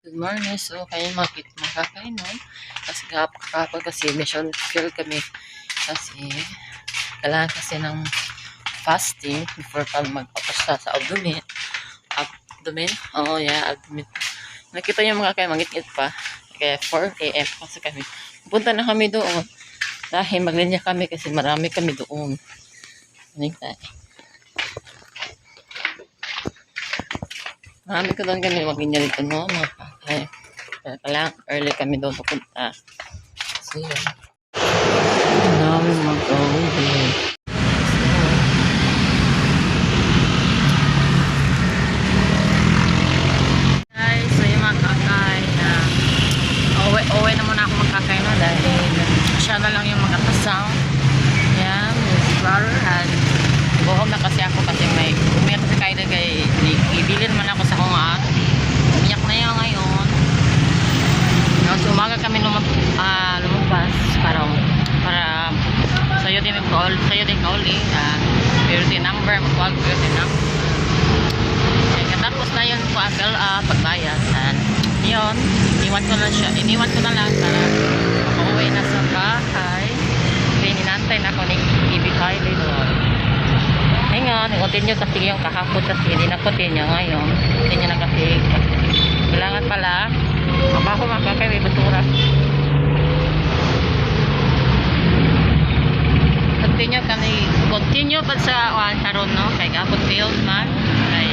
Good morning. So, kayo makakainom. Kasi kapag kasi mission fill kami. Kasi, kailangan kasi ng fasting before pa magpapasta sa abdomen. Abdomen? Oo, yeah, abdomen. Nakita niyo mga kayo, mangit-ngit pa. Kaya 4 a.m. kasi kami. Punta na kami doon. Dahil maglinya kami kasi marami kami doon. Marami ko doon kami maglinya dito, no? Mga kakay. Kaya early kami doon pupunta. So, yun. Marami mag-uwi. Guys, so yung mga kakay na uwi na muna ako magkakay na dahil siya na lang yung magkakasang. Yan, music brother and buhom na kasi ako kasi may umiyak kasi kayo na kay ibilin man ako sa kong umiyak na yan ngayon. So umaga kami lumabas para sa'yo din kauli priority number, mag-call priority number. Tapos na yun po fill up, pagbayad. And yun, iniwan ko na lang para makauwi na sa bahay. Kaya ninantay na ako ni ibigay dito. Ngayon, continue kasi yung kahapon kasi hindi na continue ngayon. Continue na kasi kailangan pala mabaho magkakay may basura. Continue pa sa karon, no? Kay gapon field man. Kay